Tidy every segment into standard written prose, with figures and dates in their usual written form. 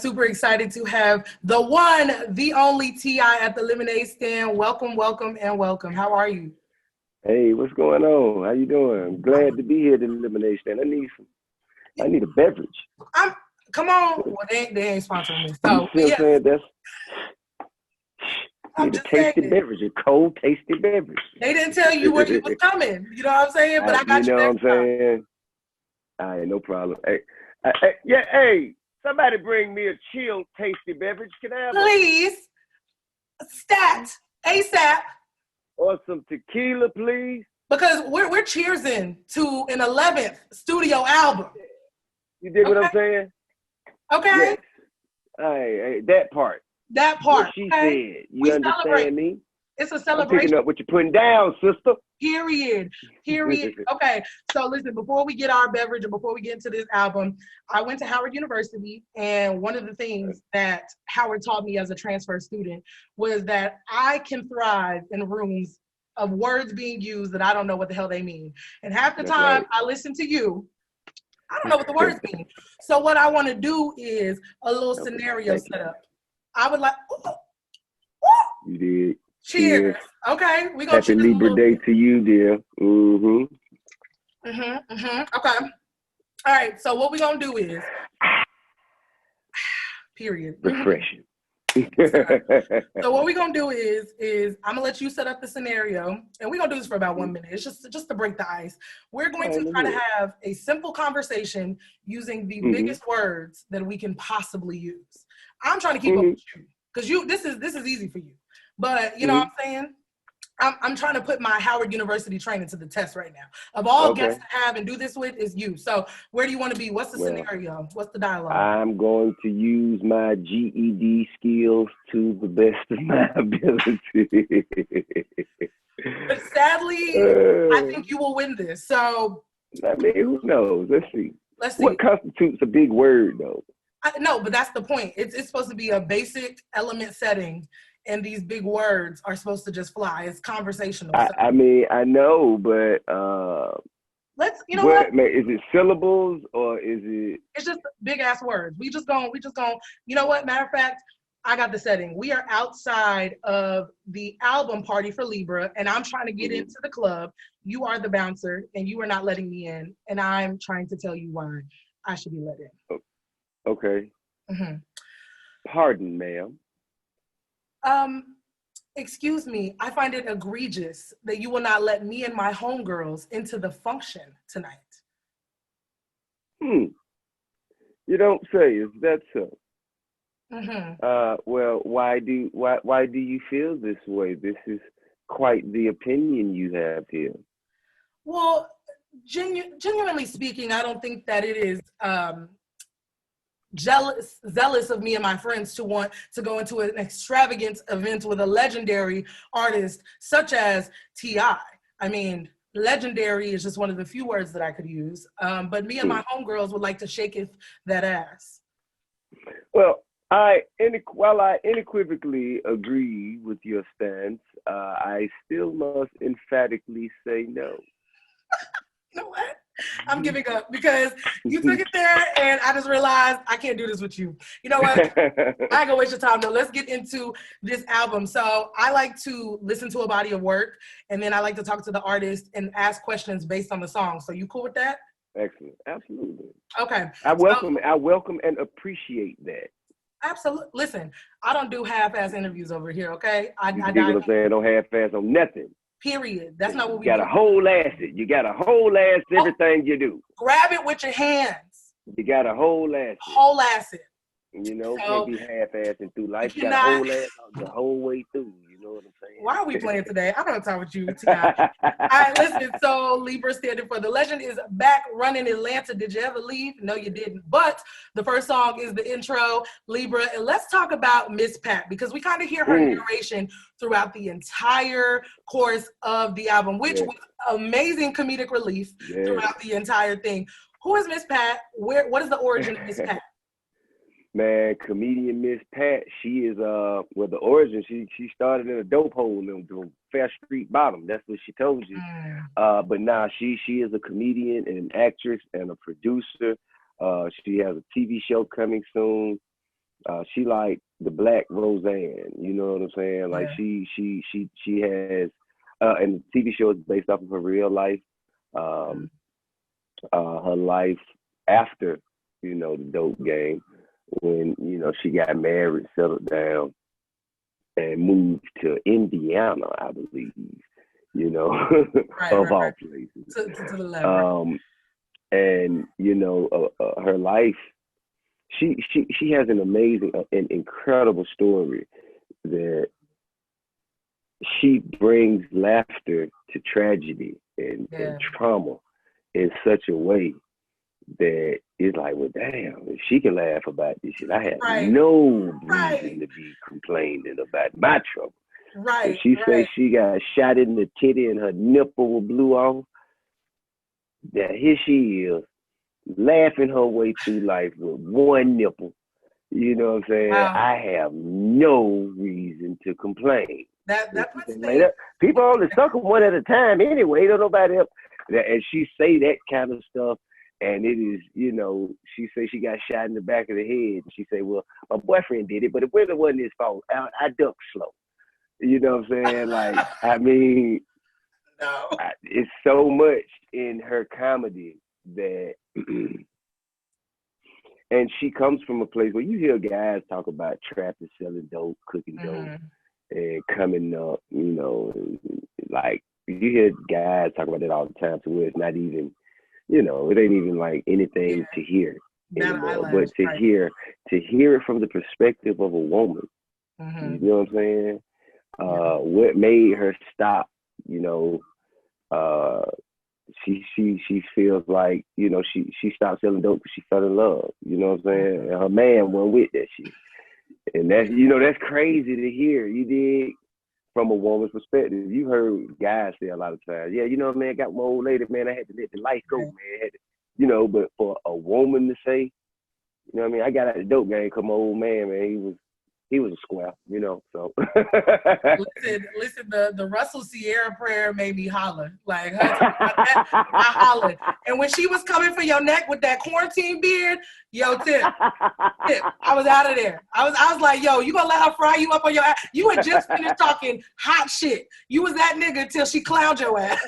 Super excited to have the one, the only T.I. at the lemonade stand. Welcome, welcome, and welcome. How are you? Hey, what's going on? How you doing? I'm glad to be here at the lemonade stand. I need a beverage. I'm come on. Well, they ain't sponsoring me. You So see what I'm yes, saying? I I'm need a just saying tasty beverage, a cold, tasty beverage. they didn't tell you where you was coming. You know what I'm saying? But I got You you know what I'm next time. saying? All right, no problem. Hey, somebody bring me a chilled, tasty beverage. Can I have Please, stat ASAP, or some tequila, please? because we're cheersing to an 11th studio album. You dig what Okay. I'm saying? Okay, Yes. Hey, that part. that part. What she Okay? said. You We understand celebrate. me? It's a I'm celebration. picking up what you're putting down, sister. Period. Period. Okay. So listen, before we get our beverage and before we get into this album, I went to Howard University, and one of the things that Howard taught me as a transfer student was that I can thrive in rooms of words being used that I don't know what the hell they mean. And half the That's time right. I listen to you, I don't know what the words mean. So what I want to do is a little scenario Thank you. setup. I would like, You did. cheers. Okay, we're gonna Happy cheers a Libra little Day bit. to you, dear. Okay. All right. So what we're gonna do is, period. Refreshing. So what we're gonna do is I'm gonna let you set up the scenario, and we're gonna do this for about 1 minute. It's just to break the ice. We're going to try to have a simple conversation using the biggest words that we can possibly use. I'm trying to keep up with you because this is easy for you, but you know what I'm saying. I'm trying to put my Howard University training to the test right now. Of all guests to have and do this with is you. So where do you want to be? What's the scenario? What's the dialogue? I'm going to use my GED skills to the best of my ability. But sadly, I think you will win this. So I mean, who knows? Let's see. Let's see. What constitutes a big word, though? No, but that's the point. It's supposed to be a basic element setting, and these big words are supposed to just fly. It's conversational. I mean, I know, but let's. You know what? Is it syllables or is it? It's just big ass words. We just going. You know what? Matter of fact, I got the setting. We are outside of the album party for Libra, and I'm trying to get into the club. You are the bouncer, and you are not letting me in, and I'm trying to tell you why I should be let in. Okay. Pardon, ma'am. Excuse me, I find it egregious that you will not let me and my homegirls into the function tonight. You don't say. Is that so? Well, why do you feel this way? This is quite the opinion you have here. Well, genuinely speaking, I don't think that it is zealous of me and my friends to want to go into an extravagant event with a legendary artist such as T.I. I mean, legendary is just one of the few words that I could use. But me and my homegirls would like to shake that ass. Well, while I unequivocally agree with your stance, I still must emphatically say no. You know what? I'm giving up because you took it there and I just realized I can't do this with you. You know what? I ain't gonna waste your time though. Let's get into this album. So I like to listen to a body of work and then I like to talk to the artist and ask questions based on the song. So you cool with that? Excellent. Absolutely. Okay. I welcome and appreciate that. Absolutely. Listen, I don't do half-ass interviews over here, okay? You get what I'm saying? Don't half-ass on nothing. Period. That's not what we do. You got a whole ass it. You got a whole ass everything you do. Grab it with your hands. You got a whole ass it. Whole ass it. You know, can't be half-assing through life. You cannot, got a whole ass the whole way through. You know what I'm saying? Why are we playing today? I don't talk with you, T.I. All right, listen. So Libra standing for the legend is back running Atlanta. Did you ever leave? No, you didn't. But the first song is the intro, Libra. And let's talk about Miss Pat because we kind of hear her narration throughout the entire course of the album, which was amazing comedic relief throughout the entire thing. Who is Miss Pat? What is the origin of Miss Pat? Man, comedian Miss Pat, she is the origin, she started in a dope hole in Fair Street Bottom. That's what she told you. But now she is a comedian and an actress and a producer. She has a TV show coming soon. she like the Black Roseanne. You know what I'm saying? Like she has, and the TV show is based off of her real life. Her life after, you know, the dope game, when, you know, she got married, settled down, and moved to Indiana, I believe, you know, of all places. To the level. And, you know, her life, she has an amazing, an incredible story that she brings laughter to tragedy and trauma in such a way that it's like, well, damn, if she can laugh about this shit, I have no reason to be complaining about my trouble. If she says she got shot in the titty and her nipple blew off, that here she is, laughing her way through life with one nipple. You know what I'm saying? Wow. I have no reason to complain. That people only suck them one at a time anyway. Don't nobody else. And she say that kind of stuff, and it is, you know, she say she got shot in the back of the head. And she say, well, my boyfriend did it, but it really wasn't his fault. I ducked slow. You know what I'm saying? Like, I mean, it's so much in her comedy that, and she comes from a place where you hear guys talk about trapping, selling dope, cooking dope, and coming up, you know, like, you hear guys talk about that all the time, to where it's not even, you know, it ain't even like anything to hear anymore. But to hear it from the perspective of a woman, you know what I'm saying? What made her stop, you know, she feels like, you know, she stopped selling dope because she fell in love, you know what I'm saying? And her man went with that shit. And that's, you know, that's crazy to hear. You dig? From a woman's perspective. You heard guys say a lot of times, yeah, you know, man, got my old lady, man, I had to let the life go, man. You know, but for a woman to say, you know what I mean, I got out of the dope game because my old man, he was a square, you know, so. listen, the Russell Sierra prayer made me holler. Like, I hollered. And when she was coming for your neck with that quarantine beard, yo, Tip, I was out of there. I was like, yo, you gonna let her fry you up on your ass? You had just finished talking hot shit. You was that nigga until she clowned your ass.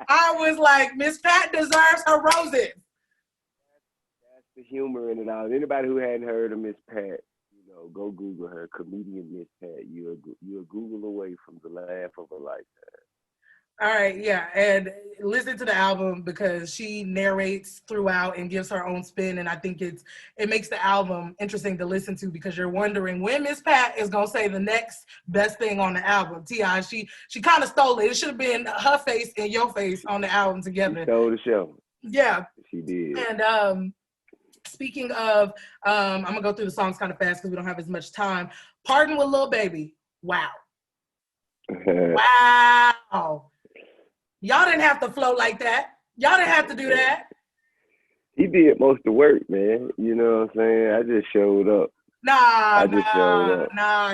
I was like, Miss Pat deserves her roses. That's the humor in it all. Anybody who hadn't heard of Miss Pat, go Google her, comedian Miss Pat. You're a Google away from the laugh of a lifetime. All right, yeah, and listen to the album because she narrates throughout and gives her own spin, and I think it makes the album interesting to listen to because you're wondering when Miss Pat is gonna say the next best thing on the album. T.I., she kind of stole it. It should have been her face and your face on the album together. She stole the show. Yeah, she did. And speaking of, I'm gonna go through the songs kind of fast because we don't have as much time. Pardon with Lil Baby. Wow. Wow. Y'all didn't have to flow like that. Y'all didn't have to do that. He did most of the work, man. You know what I'm saying? I just showed up. Nah.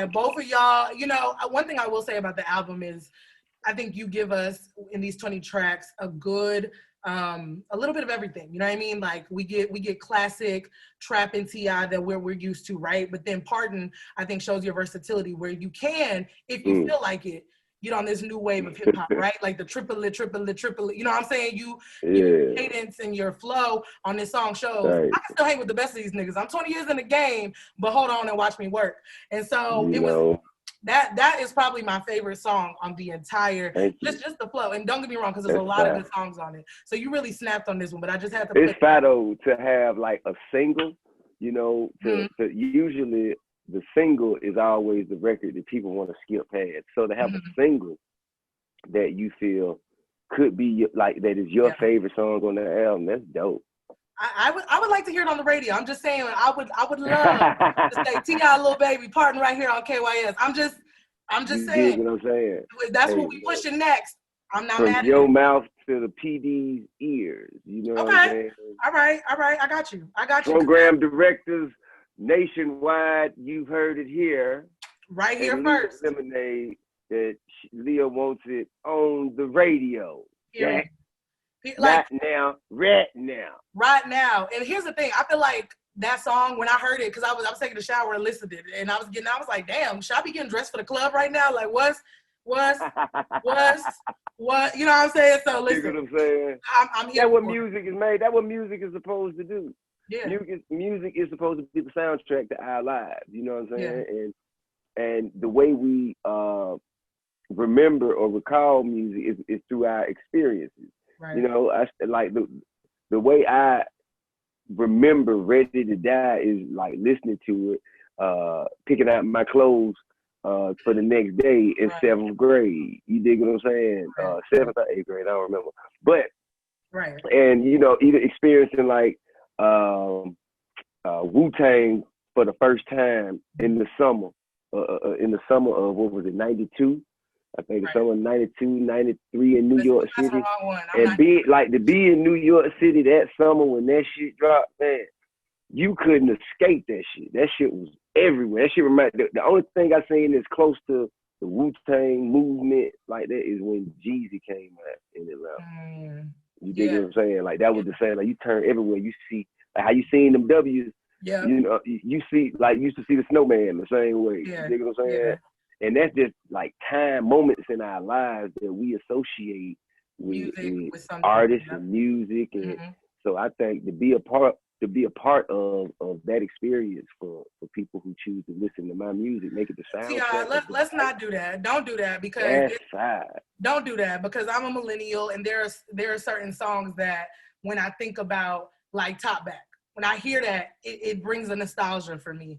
Both of y'all, you know, one thing I will say about the album is I think you give us in these 20 tracks a good, a little bit of everything. You know what I mean? Like we get classic trap and T.I. that we're used to, right? But then Pardon, I think, shows your versatility where you can, if you feel like it, get on this new wave of hip hop, right? Like the triplet. You know what I'm saying? Your cadence and your flow on this song shows. Right. I can still hang with the best of these niggas. I'm 20 years in the game, but hold on and watch me work. And so that is probably my favorite song on the entire, just the flow. And don't get me wrong, because there's a lot of good songs on it. So you really snapped on this one, but I just had to. It's fat though to have like a single, you know, to usually. The single is always the record that people want to skip past. So to have a single that you feel could be like that is your favorite song on the album, that's dope. I would like to hear it on the radio. I'm just saying I would love to say T.I. Lil Baby, Pardon right here on KYS. I'm just saying. You know what I'm saying? That's what we pushing next. I'm not mad at your mouth to the PD's ears. You know what I'm saying? All right. I got you. Program directors nationwide, you've heard it here. Right here first. Lemonade that Leah wants it on the radio. Yeah. Right now. Right now. And here's the thing. I feel like that song, when I heard it, because I was taking a shower and listened to it, and I was like, damn, should I be getting dressed for the club right now? Like, what? You know what I'm saying? So listen, you know what I'm saying? I'm here. That's what music is made. That's what music is supposed to do. Yeah. Music is supposed to be the soundtrack to our lives. You know what I'm saying? Yeah. And the way we remember or recall music is through our experiences. Right. You know, I like the way I remember Ready to Die is like listening to it, picking out my clothes for the next day in seventh grade. You dig what I'm saying? Seventh or eighth grade, I don't remember. But and you know, either experiencing like Wu-Tang for the first time in the summer of what was it, 92? I think the summer of 92, 93 in New York City. And be in New York City that summer when that shit dropped, man, you couldn't escape that shit. That shit was everywhere. That shit the only thing I seen is close to the Wu-Tang movement like that is when Jeezy came out in Atlanta. You dig what I'm saying? Like that was the same. Like you turn everywhere, you see like how you seen them W's. Yeah. You know, you see like you used to see the snowman the same way. Yeah. You dig what I'm saying? Yeah. And that's just like time moments in our lives that we associate with artists and music. And so I think to be a part of that experience for people who choose to listen to my music, make it the soundtrack. Let's not do that. Don't do that because don't do that because I'm a millennial and there are certain songs that when I think about like Top Back, when I hear that, it brings a nostalgia for me.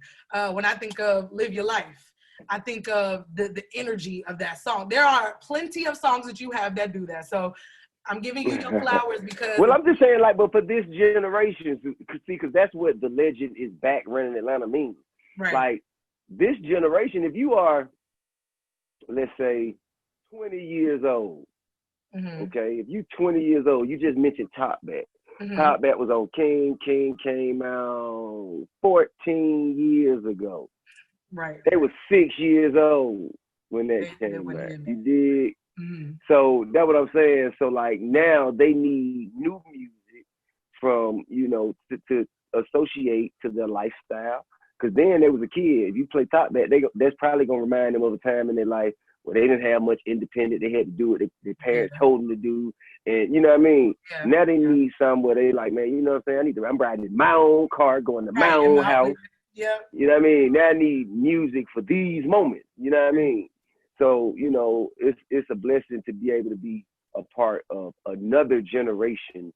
When I think of Live Your Life, I think of the energy of that song. There are plenty of songs that you have that do that. So I'm giving you your flowers because. Well, I'm just saying, like, but for this generation, because that's what the legend is back running Atlanta means. Right. Like this generation, if you are, let's say, 20 years old, okay, if you're 20 years old, you just mentioned Top Back. Top Back was on King. King came out 14 years ago. Right. They were 6 years old when that came out. You dig? So that's what I'm saying. So like now they need new music from, you know, to associate to their lifestyle. Because then they was a kid. If you play Top Back, that's probably gonna remind them of a time in their life where they didn't have much independent. They had to do what their parents told them to do. And you know what I mean? Yeah. Now they need some where they like, man, you know what I'm saying? I'm riding in my own car, going to my own house. Yeah. You know what I mean? Now I need music for these moments. You know what I mean? So, you know, it's a blessing to be able to be a part of another generation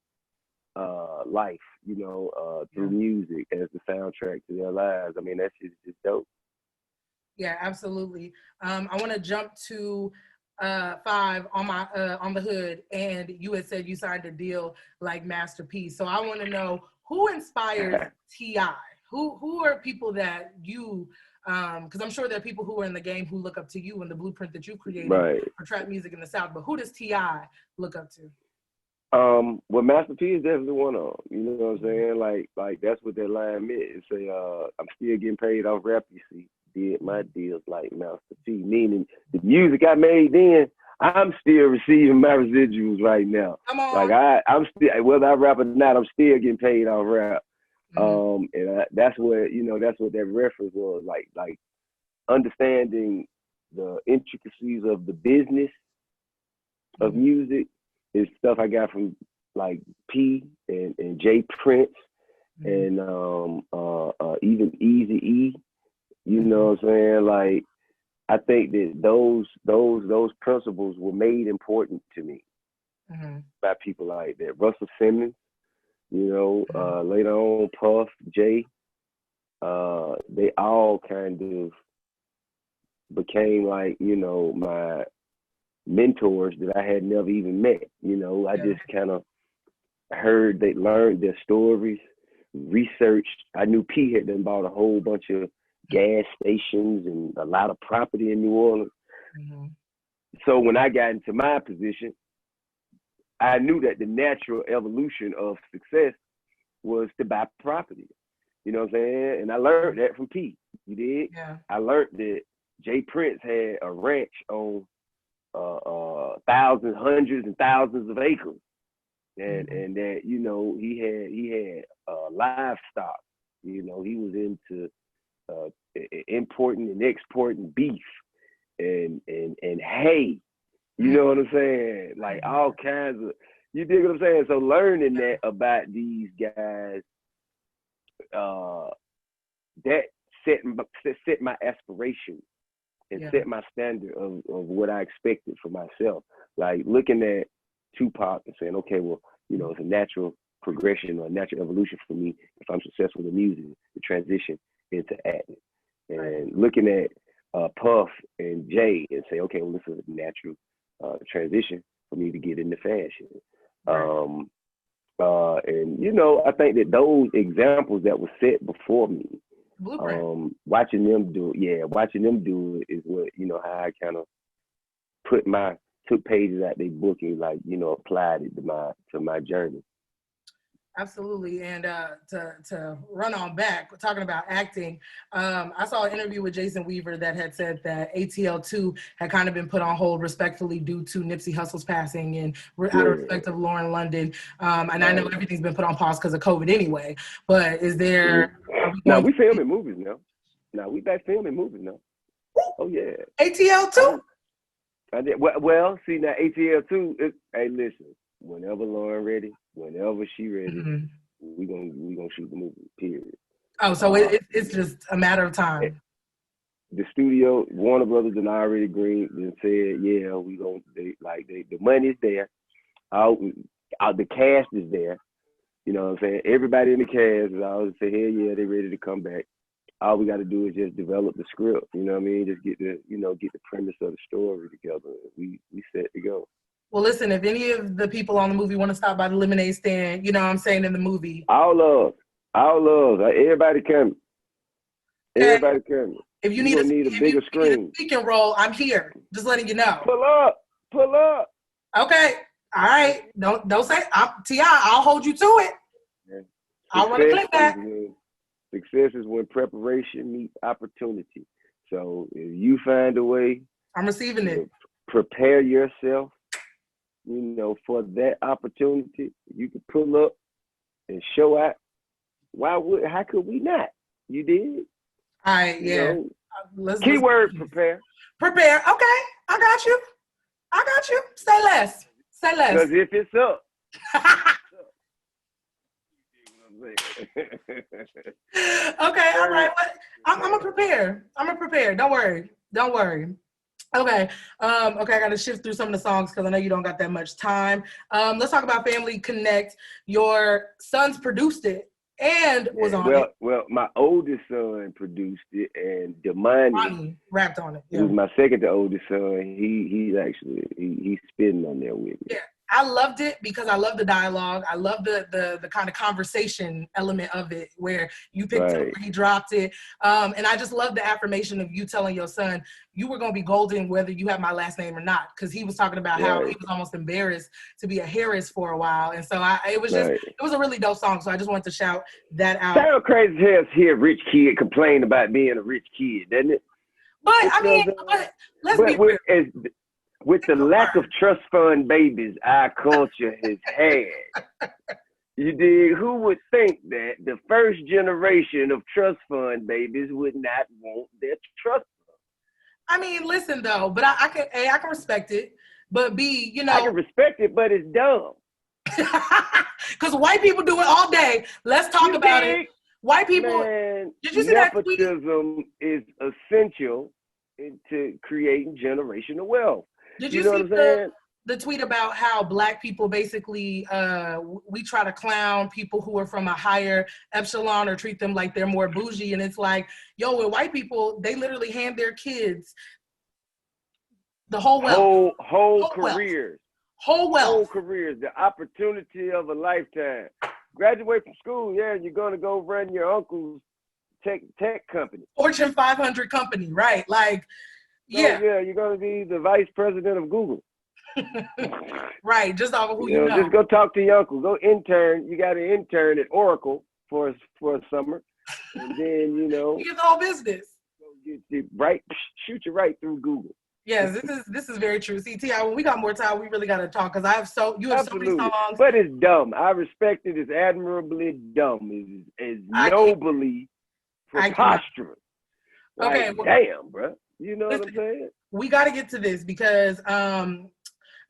life, you know, through music as the soundtrack to their lives. I mean, that's just dope. Yeah, absolutely. I want to jump to 5 on the hood, and you had said you signed a deal like Master P. So I want to know who inspires T.I.? Who are people that you, because I'm sure there are people who are in the game who look up to you and the blueprint that you created for trap music in the South, but who does T.I. look up to? Well, Master P is definitely one of them. You know what I'm saying? Like that's what that line meant. It say, I'm still getting paid off rap, you see. Did my deals like Master P, meaning the music I made then, I'm still receiving my residuals right now. Come on. Like I'm still, whether I rap or not, I'm still getting paid off rap. And that's what, you know, that's what that reference was, like understanding the intricacies of the business of music is stuff I got from like P and J Prince and even Eazy-E. You know what I'm saying? Like I think that those principles were made important to me by people like that. Russell Simmons, you know, later on Puff, Jay, they all kind of became like, you know, my mentors that I had never even met. You know, I just kind of learned their stories, researched. I knew P had done bought a whole bunch of gas stations and a lot of property in New Orleans. So when I got into my position, I knew that the natural evolution of success was to buy property. You know what I'm saying? And I learned that from P. You did? Yeah. I learned that Jay Prince had a ranch on thousands, hundreds and thousands of acres. And that, you know, he had livestock You know, he was into importing and exporting beef and hay. You know what I'm saying? Like all kinds of, you dig what I'm saying? So learning that about these guys, that set my aspiration and set my standard of what I expected for myself. Like looking at Tupac and saying, okay, well, you know, it's a natural progression or a natural evolution for me if I'm successful in music to transition into acting. And looking at Puff and Jay and say, okay, well, this is a natural transition for me to get into fashion. And you know, I think that those examples that were set before me, watching them do it is what, you know, how I kind of took pages out their book and, like, you know, applied it to my journey. Absolutely. And to run on back, talking about acting, I saw an interview with Jason Weaver that had said that ATL 2 had kind of been put on hold respectfully due to Nipsey Hussle's passing and out of respect of Lauren London. And I know everything's been put on pause because of COVID anyway, but is there... Now we filming movies now. Now we back filming movies now. Oh yeah. ATL 2? I did. Well, see now ATL 2, hey, listen, whenever Lauren ready, whenever she ready, we gonna shoot the movie, period. Oh, so it's just a matter of time. The studio, Warner Brothers, and I already agreed and said, yeah, we gonna, the money's there, the cast is there. You know what I'm saying? Everybody in the cast is always say, hell yeah, they ready to come back. All we got to do is just develop the script. You know what I mean? Just get the premise of the story together. We set to go. Well, listen, if any of the people on the movie want to stop by the lemonade stand, you know what I'm saying, in the movie. All love. Everybody coming. Everybody coming. If you need a bigger screen, speaking role, I'm here. Just letting you know. Pull up. Okay. All right. Don't say T.I. I'll hold you to it. Yeah. I'll run a clip back. Success is when preparation meets opportunity. So if you find a way, I'm receiving it. Prepare yourself, you know, for that opportunity. You can pull up and show out. How could we not? You did? All right, yeah. Let's keyword prepare. Prepare. Okay. I got you. Say less. Because if it's up. Okay, all right. I'm gonna prepare. Don't worry. Okay. I gotta shift through some of the songs because I know you don't got that much time. Let's talk about Family Connect. Your sons produced it and was on it. Well, my oldest son produced it, and Damani rapped on it. Yeah. Who's my second to oldest son. He's spitting on there with me. Yeah. I loved it because I love the dialogue. I love the kind of conversation element of it where you picked up where he dropped it. And I just love the affirmation of you telling your son, you were going to be golden whether you have my last name or not. Because he was talking about how he was almost embarrassed to be a Harris for a while. And so it was a really dope song. So I just wanted to shout that out. Sound crazy as hear a rich kid complain about being a rich kid, doesn't it? But let's be real. With the lack of trust fund babies our culture has had, you dig? Who would think that the first generation of trust fund babies would not want their trust fund? I mean, listen though, but I can respect it. But B, you know, I can respect it, but it's dumb. Because white people do it all day. Let's talk about it. White people. Man, did you see that tweet? Nepotism is essential into creating generational wealth. Did you see the tweet about how Black people basically, we try to clown people who are from a higher epsilon or treat them like they're more bougie. And it's like, with white people, they literally hand their kids the whole wealth. Whole careers. Whole wealth. Whole careers, the opportunity of a lifetime. Graduate from school, you're going to go run your uncle's tech company. Fortune 500 company, right? Like, yeah, you're going to be the vice president of Google. Right, just off of who you know. Just go talk to your uncle. Go intern. You got an intern at Oracle for a summer. And then, you get the whole business. Shoot you right through Google. Yes, this is very true. See, T.I., when we got more time, we really got to talk because you have so many Absolutely. songs. But it's dumb. I respect it. It's admirably dumb. It's nobly preposterous. Okay. Like, damn, bro. You know what I'm saying? We got to get to this because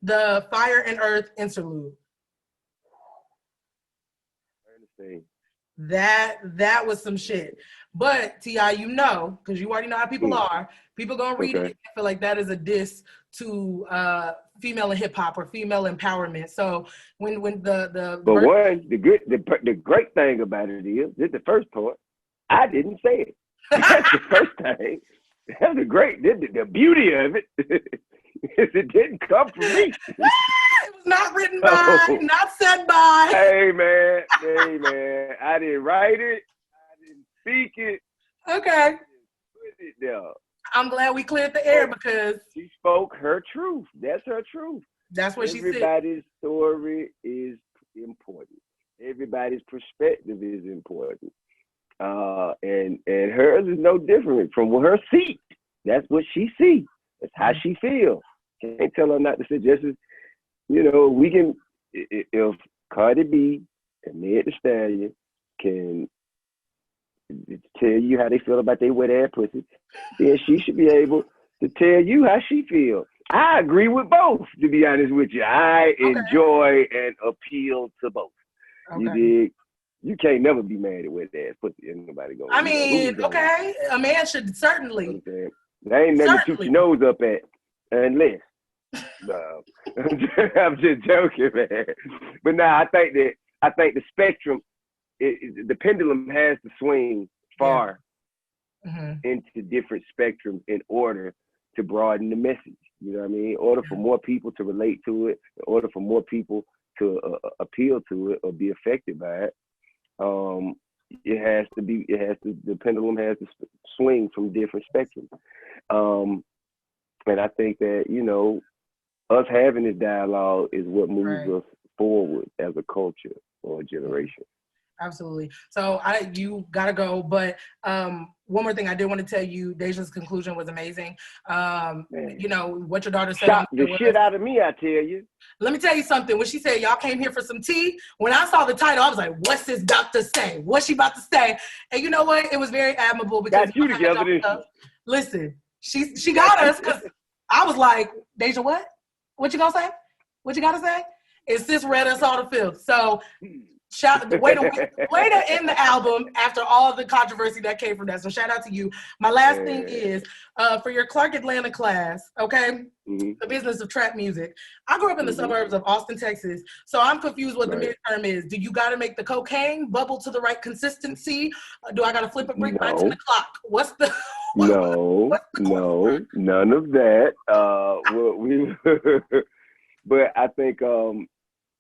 the Fire and Earth interlude. I understand. That was some shit. But T.I., you know, because you already know how people are, people gonna read it and feel like that is a diss to female in hip hop or female empowerment. So when the But the great thing about it is the first part, I didn't say it. That's the first thing. That's the beauty of it is it didn't come from me. It was not written by, not said by. Hey man, I didn't write it. I didn't speak it. Okay. Put it there. I'm glad we cleared the air because she spoke her truth. That's her truth. That's what she said. Everybody's story is important. Everybody's perspective is important. And hers is no different from her seat. That's what she sees. That's how she feels. Can't tell her not to say just as, we can, if Cardi B and Meg Thee Stallion can tell you how they feel about their wet ass pussy, then she should be able to tell you how she feels. I agree with both, to be honest with you. I enjoy and appeal to both. Okay. You dig? You can't never be mad at wet ass pussy. Ain't nobody going. I mean, okay, a man should certainly. They ain't never toot your nose up at unless. No, I'm just joking, man. But nah, I think the spectrum, the pendulum has to swing far into different spectrums in order to broaden the message. You know what I mean? In order for more people to relate to it, in order for more people to appeal to it or be affected by it, the pendulum has to swing from different spectrums. And I think that, us having this dialogue is what moves us forward as a culture or a generation. Absolutely. So you gotta go, but one more thing I did want to tell you, Deja's conclusion was amazing. What your daughter said. Shocked the shit out of me, I tell you. Let me tell you something. When she said y'all came here for some tea, when I saw the title, I was like, what's this doctor say? What's she about to say? And you know what? It was very admirable because got you together, didn't she? Listen, she got us because I was like, Deja, what? What you gonna say? What you gotta say? And sis read us all the filth. So way to end the album after all the controversy that came from that. So shout out to you. My last thing is for your Clark Atlanta class, okay? The business of trap music. I grew up in the suburbs of Austin, Texas. So I'm confused what the midterm is. Do you gotta make the cocaine bubble to the right consistency? Do I gotta flip a brick by 10 o'clock? What's the No, none of that. But I think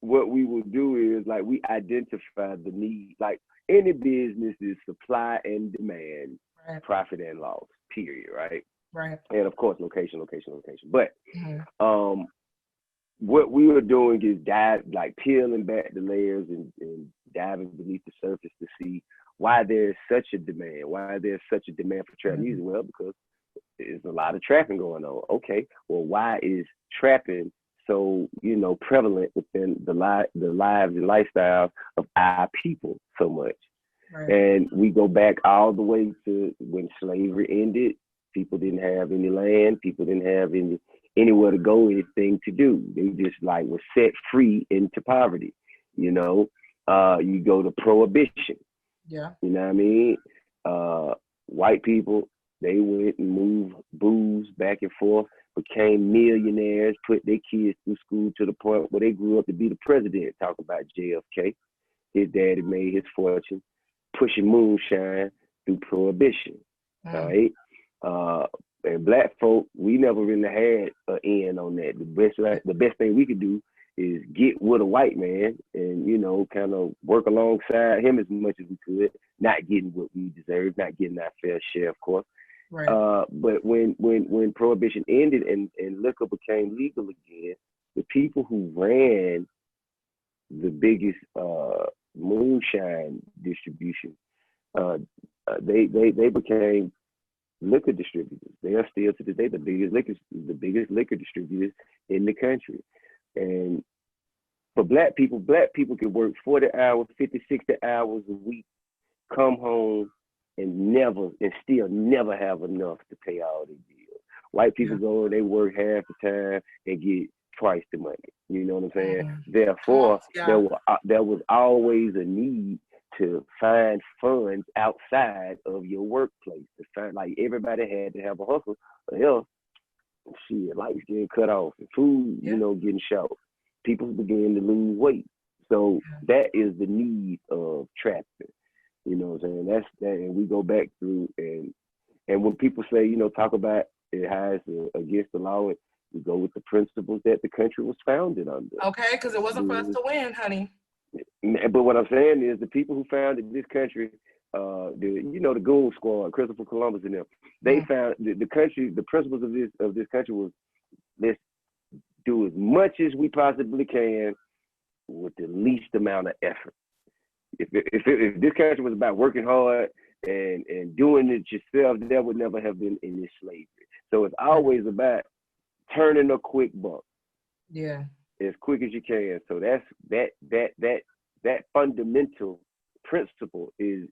what we will do is we identify the need. Like any business is supply and demand, profit and loss, period, right? Right. And of course, location. But what we were doing is peeling back the layers and diving beneath the surface to see why there's such a demand. Why there's such a demand for trap music? Well, because there's a lot of trapping going on. Okay, well, why is trapping so prevalent within the lives and lifestyles of our people so much? Right. And we go back all the way to when slavery ended. People didn't have any land. People didn't have anywhere to go, anything to do. They just were set free into poverty. You go to prohibition. Yeah. You know what I mean? White people, they went and moved booze back and forth, became millionaires, put their kids through school to the point where they grew up to be the president. Talk about JFK. His daddy made his fortune pushing moonshine through prohibition. Right? And black folk, we never really had an end on that. The best thing we could do is get with a white man and, kind of work alongside him as much as we could, not getting what we deserve, not getting our fair share, of course. Right. But when prohibition ended and liquor became legal again, the people who ran the biggest moonshine distribution, they became liquor distributors. They are still to this day the biggest liquor distributors in the country. And for black people can work 40 hours, 50, 60 hours a week, come home and still never have enough to pay all their bills. White people go and they work half the time and get twice the money. You know what I'm saying? Therefore, there was always a need to find funds outside of your workplace. To find, like, everybody had to have a hustle, or else shit, lights getting cut off and food, getting short. People began to lose weight. So that is the need of trapping. You know what I'm saying? That's that, and we go back through and when people say, talk about it has against the law, we go with the principles that the country was founded under. Okay, because it wasn't for us to win, honey. But what I'm saying is the people who founded this country, the Goon Squad, Christopher Columbus and them, they found the country. The principles of this country was, let's do as much as we possibly can with the least amount of effort. If this country was about working hard and doing it yourself, there would never have been any slavery. So it's always about turning a quick buck. Yeah. As quick as you can. So that's that fundamental principle is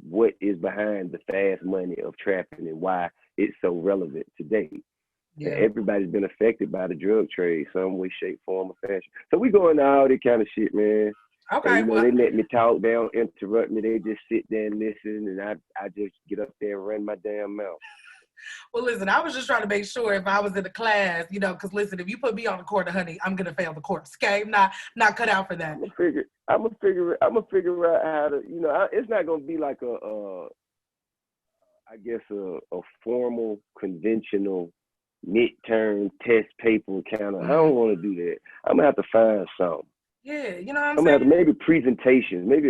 what is behind the fast money of trapping and why it's so relevant today. Yeah. And everybody's been affected by the drug trade, some way, shape, form, or fashion. So we go into all that kind of shit, man. Okay. And, they let me talk, they don't interrupt me, they just sit there and listen, and I just get up there and run my damn mouth. Well, listen, I was just trying to make sure if I was in the class, because listen, if you put me on the court, honey, I'm gonna fail the course. Okay, I'm not cut out for that. I'm gonna figure out how to, it's not gonna be like a formal, conventional midterm test paper kind of. I don't want to do that. I'm gonna have to find something. Yeah, you know what I'm saying? gonna have to maybe presentations, maybe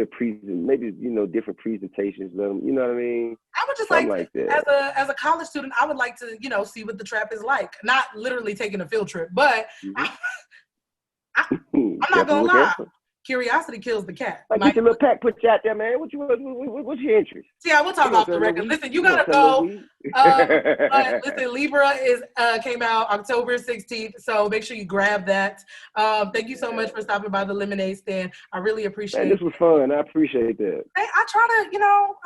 different presentations. Let them, you know what I mean? I would just like that. As a college student, I would like to, see what the trap is like. Not literally taking a field trip, but I'm not gonna lie. Curiosity kills the cat. Like, get your little pack put you out there, man. What's your interest? Yeah, we'll talk off the record. Listen, you gotta go. But listen, Libra came out October 16th, so make sure you grab that. Thank you so much for stopping by the lemonade stand. I really appreciate it. This was fun. I appreciate that. Hey, I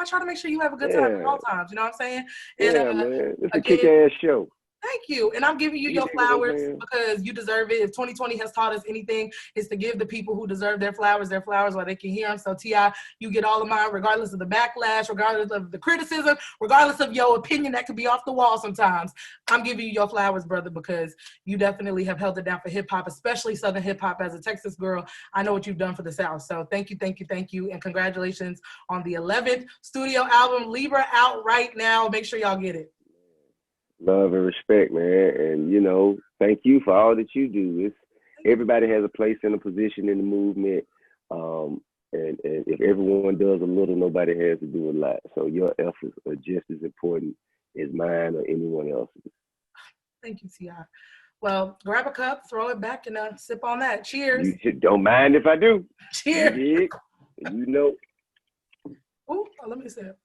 try to make sure you have a good time at all times. You know what I'm saying? And, man. It's a kick-ass show. Thank you. And I'm giving you your flowers because you deserve it. If 2020 has taught us anything, it's to give the people who deserve their flowers while they can hear them. So, T.I., you get all of mine, regardless of the backlash, regardless of the criticism, regardless of your opinion that could be off the wall sometimes. I'm giving you your flowers, brother, because you definitely have held it down for hip-hop, especially Southern hip-hop. As a Texas girl, I know what you've done for the South. So thank you. And congratulations on the 11th studio album, L.I.B.R.A, out right now. Make sure y'all get it. Love and respect, man. And, thank you for all that you do. Everybody has a place and a position in the movement. And if everyone does a little, nobody has to do a lot. So your efforts are just as important as mine or anyone else's. Thank you, T.I. Well, grab a cup, throw it back, and sip on that. Cheers. You don't mind if I do. Cheers. You know. Ooh, let me sip.